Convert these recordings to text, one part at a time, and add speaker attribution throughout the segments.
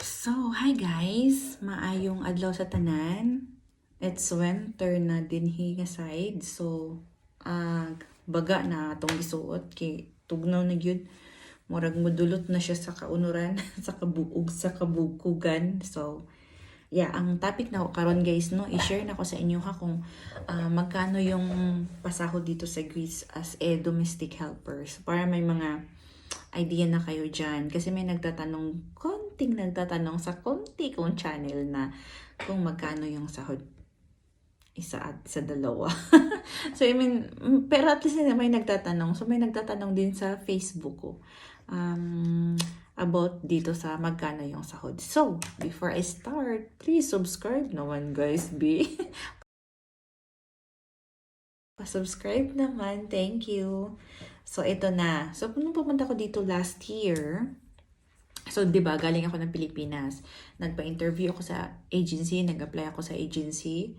Speaker 1: So, hi guys! Maayong adlaw sa tanan. It's winter na dinhi nga side. So, baga na atong gisuot kay tugnaw na gyud. Murag modulot na siya sa kaunuran, sa kabuog, sa kabukugan. So, yeah, ang topic na ko karon guys, no, i-share na ko sa inyo ha kung magkano yung pasahod dito sa Greece as a domestic helper. So, para may mga idea na kayo dyan. Kasi may konting nagtatanong sa konti kong channel na kung magkano yung sahod isa at sa dalawa. So, I mean, pero at least may nagtatanong. So, may nagtatanong din sa Facebook ko about dito sa magkano yung sahod. So, before I start, please subscribe naman guys, B. Pa-subscribe naman. Thank you. So, ito na. So, nung pumunta ko dito last year, so, di ba, galing ako ng Pilipinas. Nagpa-interview ako sa agency, nag-apply ako sa agency.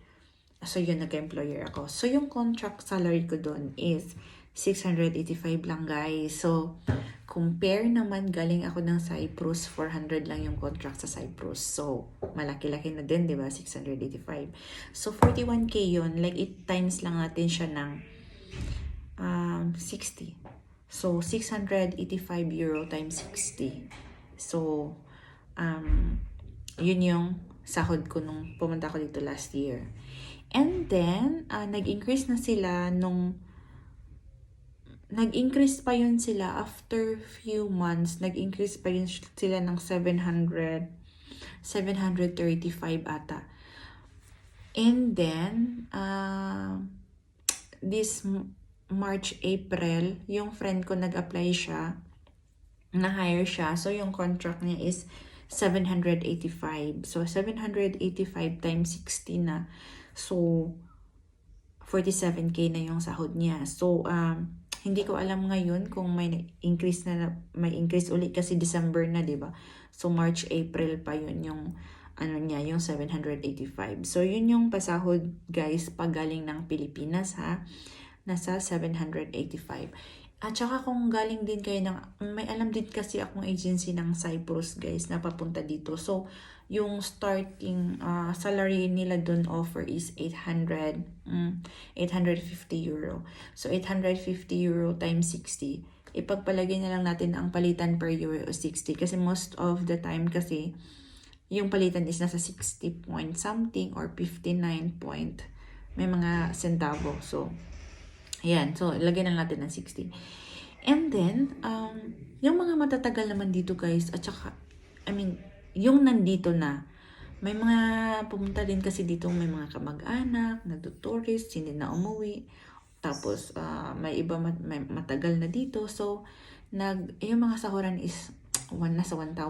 Speaker 1: So, yun, nag-employer ako. So, yung contract salary ko doon is 685 lang, guys. So, compare naman, galing ako ng Cyprus, 400 lang yung contract sa Cyprus. So, malaki-laki na din, di ba? 685. So, 41K yun. Like, 8 times lang natin siya ng 60. So, 685 euro times 60. So, yun yung sahod ko nung pumunta ko dito last year. And then, nag-increase na sila nag-increase pa yun sila after few months. Nag-increase pa yun sila ng 735 ata. And then, this March, April, yung friend ko nag-apply siya, na-hire siya. So, yung contract niya is 785. So, 785 times 60 na. So, 47K na yung sahod niya. So, hindi ko alam ngayon kung may increase ulit kasi December na, 'di ba? So, March, April pa yun yung yung 785. So, yun yung pasahod, guys, pag galing ng Pilipinas, ha? Nasa 785. At saka kung galing din kayo may alam din kasi akong agency ng Cyprus, guys, na papunta dito. So, yung starting salary nila dun offer is 850 euro. So, 850 euro times 60. Ipagpalagay na lang natin ang palitan per euro 60. Kasi most of the time kasi, yung palitan is nasa 60 point something or 59 point. May mga centavo. So, ayan. So, lagyan na natin ng 60. And then, yung mga matatagal naman dito, guys, at saka, yung nandito na, may mga pumunta din kasi dito, may mga kamag-anak, nagtutourist, hindi na umuwi. Tapos, may iba may matagal na dito. So, yung mga sahuran is nasa 1,000,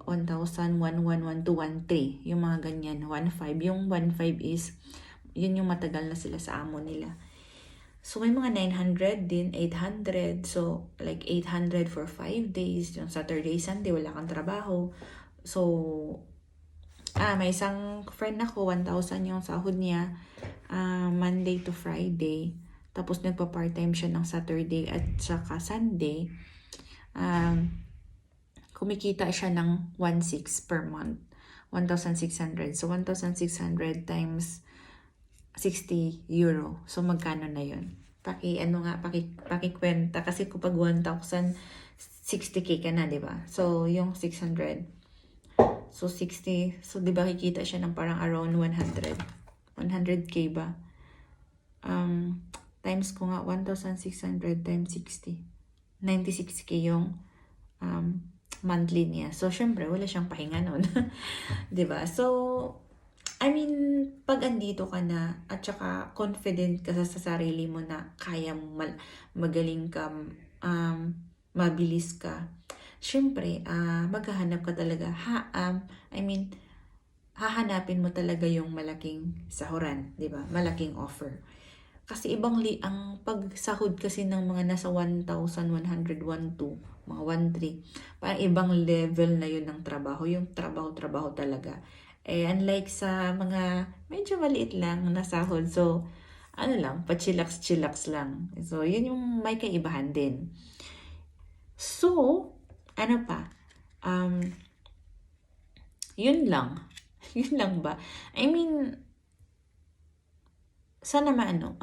Speaker 1: 1,000, 1,112, 1,3. Yung mga ganyan, 1,5. Yung 1,5 is, yun yung matagal na sila sa amo nila. So, may mga 900 din, 800. So, like 800 for 5 days. Yung Saturday, Sunday, wala kang trabaho. So, may isang friend ako, 1,000 yung sahod niya. Monday to Friday. Tapos, nagpa-part-time siya ng Saturday at saka Sunday. Kumikita siya ng 1,600 per month. 1,600. So, 1,600 times 60 euro. So, magkano na yun? Pakikwenta. Kasi kapag 1,000, 60K ka na, di ba? So, yung 600. So, 60. So, di ba kikita siya ng parang around 100. 100K ba? Times ko nga, 1,600 times 60. 96K yung monthly niya. So, syempre, wala siyang pahinga nun. di ba? So, pag andito ka na at saka confident ka sa sarili mo na kaya mo magaling ka, mabilis ka, syempre, maghahanap ka talaga. Hahanapin mo talaga yung malaking sahuran, di ba? Malaking offer. Kasi ang pagsahod kasi ng mga nasa 1,112, mga 1,3, parang ibang level na yun ng trabaho. Yung trabaho talaga. Unlike sa mga medyo maliit lang na sahod. So, pa-chillax lang. So, yun yung may kaibahan din. So, Yun lang. Yun lang ba? I mean, sana maano,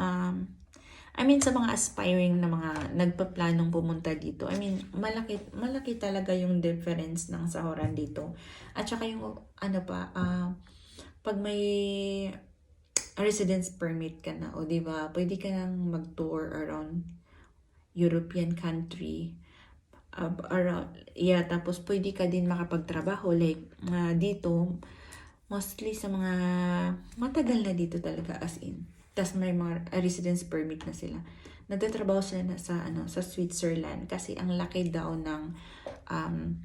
Speaker 1: I mean, sa mga aspiring na mga nagpaplanong pumunta dito, I mean, malaki talaga yung difference ng sahuran dito. At saka yung, ano pa, pag may residence permit ka na, o di ba, pwede ka nang mag-tour around European country, around, yeah, tapos pwede ka din makapagtrabaho, like, dito, mostly sa mga matagal na dito talaga, as in. Tas may mga residence permit na sila. Nagtatrabaho sila na sa sa Switzerland kasi ang laki daw ng um,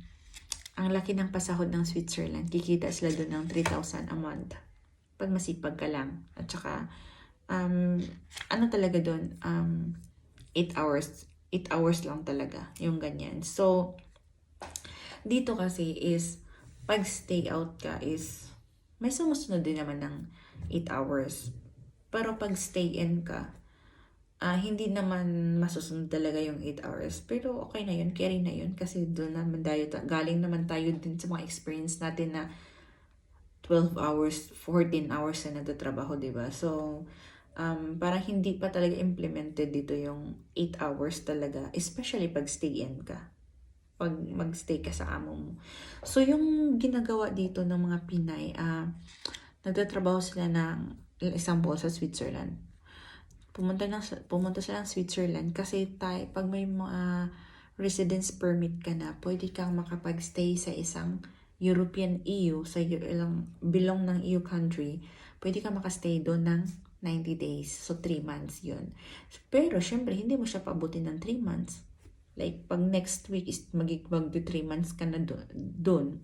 Speaker 1: ang laki ng pasahod ng Switzerland. Kikita sila doon ng 3,000 a month. Pag masipag ka lang. At saka ano talaga doon 8 hours 8 hours lang talaga yung ganyan. So dito kasi is pag stay out ka is may sumusunod din naman ng 8 hours. Pero pag stay in ka, hindi naman masusunod talaga yung 8 hours. Pero okay na yun, carry na yun. Kasi doon naman galing naman tayo din sa mga experience natin na 12 hours, 14 hours na nagtatrabaho, diba? So, parang hindi pa talaga implemented dito yung 8 hours talaga. Especially pag stay in ka. Pag magstay ka sa amo mo. So, yung ginagawa dito ng mga Pinay, nagtatrabaho sila ng, example, sa Switzerland. Pumunta sila ng Switzerland kasi pag may mga residence permit ka na, pwede kang makapag-stay sa isang European EU, sa ilang belong ng EU country, pwede kang makastay doon ng 90 days. So, 3 months yun. Pero, syempre, hindi mo siya paabutin ng 3 months. Like, pag next week is mag-3 months ka na doon,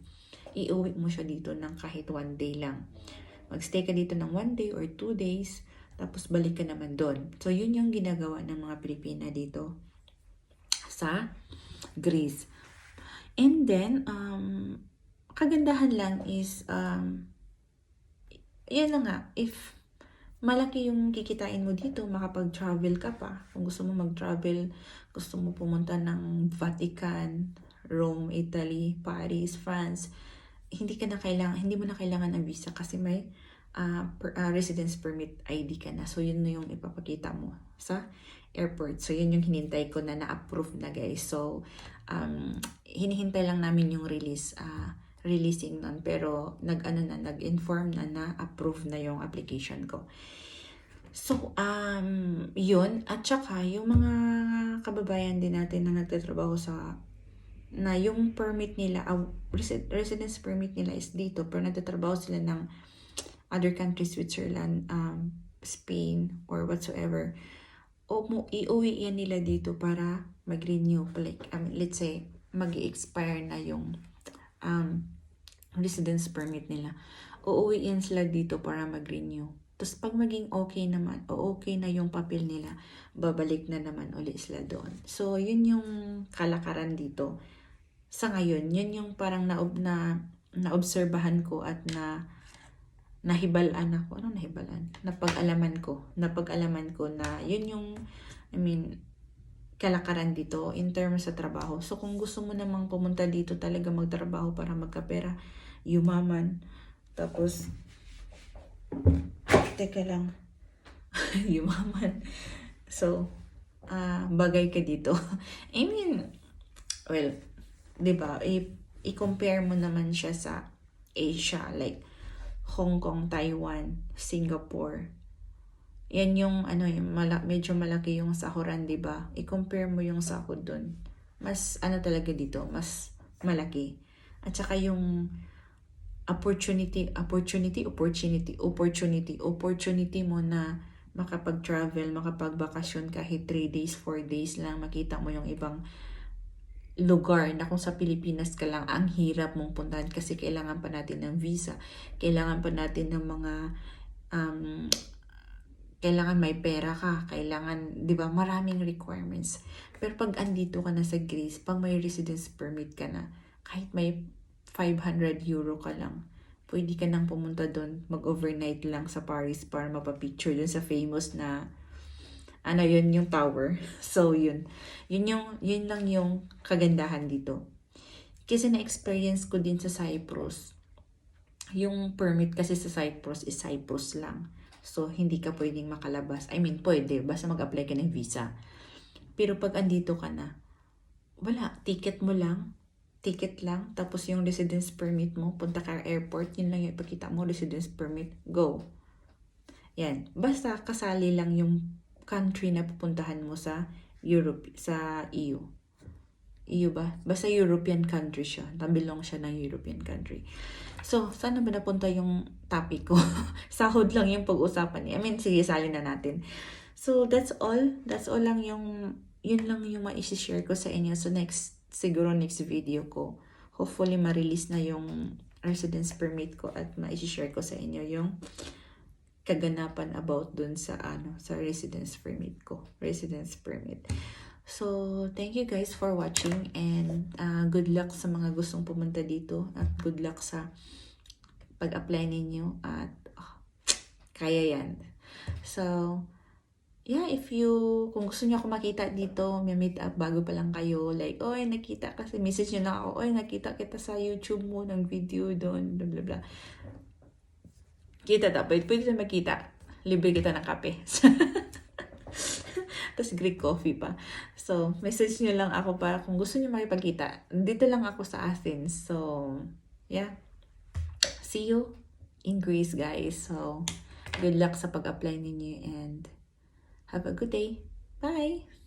Speaker 1: iuwi mo siya dito ng kahit 1 day lang. Magstay ka dito ng 1 day or 2 days, tapos balik ka naman doon. So, yun yung ginagawa ng mga Pilipina dito sa Greece. And then, kagandahan lang is, yan na nga, if malaki yung kikitain mo dito, makapag-travel ka pa. Kung gusto mo mag-travel, gusto mo pumunta ng Vatican, Rome, Italy, Paris, France, hindi mo na kailangan ng visa kasi may residence permit ID ka na. So, yun na yung ipapakita mo sa airport. So, yun yung hinintay ko na na-approve na, guys. So, hinihintay lang namin yung releasing nun. Pero, nag-inform na na-approve na yung application ko. So, yun. At saka, yung mga kababayan din natin na nagtatrabaho na yung permit nila, residence permit nila is dito, pero nagtatrabaho sila ng other countries, Switzerland, Spain, or whatsoever. Iuwi yan nila dito para mag-renew. Like, let's say, mag-expire na yung residence permit nila. Uuwi yan sila dito para mag-renew. Tapos pag maging okay naman, o okay na yung papel nila, babalik na naman ulit sila doon. So, yun yung kalakaran dito. Sa ngayon, yun yung parang naobserbahan ko at nahibalan ako. Ano nahibalan? Napag-alaman ko na yun yung, kalakaran dito in terms sa trabaho. So, kung gusto mo namang pumunta dito talaga magtrabaho para magkapera, yumaman. Tapos, teka lang, yumaman. So, bagay ka dito. Well, 'di ba? I-compare mo naman siya sa Asia, like Hong Kong, Taiwan, Singapore. Yan yung medyo malaki yung sahuran, 'di ba? I-compare mo yung sahod doon. Mas talaga dito, mas malaki. At saka yung opportunity mo na makapag-travel, makapag-bakasyon kahit 3 days, 4 days lang, makita mo yung ibang lugar na kung sa Pilipinas ka lang, ang hirap mong puntahan kasi kailangan pa natin ng visa, kailangan pa natin ng mga kailangan may pera ka, kailangan, di ba, maraming requirements. Pero pag andito ka na sa Greece, pag may residence permit ka na, kahit may 500 euro ka lang, pwede ka nang pumunta doon, mag-overnight lang sa Paris para mapapicture doon sa famous na yun yung tower. So, yun lang yung kagandahan dito. Kasi na-experience ko din sa Cyprus. yung permit kasi sa Cyprus is Cyprus lang. So, hindi ka pwedeng makalabas. I mean, pwede, basta mag-apply ka ng visa. Pero pag andito ka na, wala, ticket lang, tapos yung residence permit mo, punta ka airport, yun lang yung ipakita mo, residence permit, go. Yan, basta kasali lang yung country na pupuntahan mo sa Europe, sa EU. EU ba? Basta European country siya. Tabilong siya ng European country. So, saan na ba napunta yung topic ko? Sahod lang yung pag-usapan niya. I mean, sige, salin na natin. So, that's all. That's all lang yung, yun lang yung ma-share ko sa inyo. So, siguro next video ko, hopefully ma-release na yung residence permit ko at ma-share ko sa inyo yung kaganapan about dun sa sa residence permit ko. Residence permit. So, thank you guys for watching and good luck sa mga gustong pumunta dito at good luck sa pag-apply ninyo at kaya yan. So, yeah, kung gusto niyo ako makita dito, may meet up bago pa lang kayo, like, oy, nakita kasi, message niyo na ako, oy, nakita kita sa YouTube mo ng video doon, blah, blah, blah. Kita dapat, pwede na makita. Libre kita ng kape. Tapos Greek coffee pa. So, message nyo lang ako para kung gusto nyo makipagkita. Dito lang ako sa Athens. So, yeah. See you in Greece, guys. So, good luck sa pag-apply ninyo and have a good day. Bye!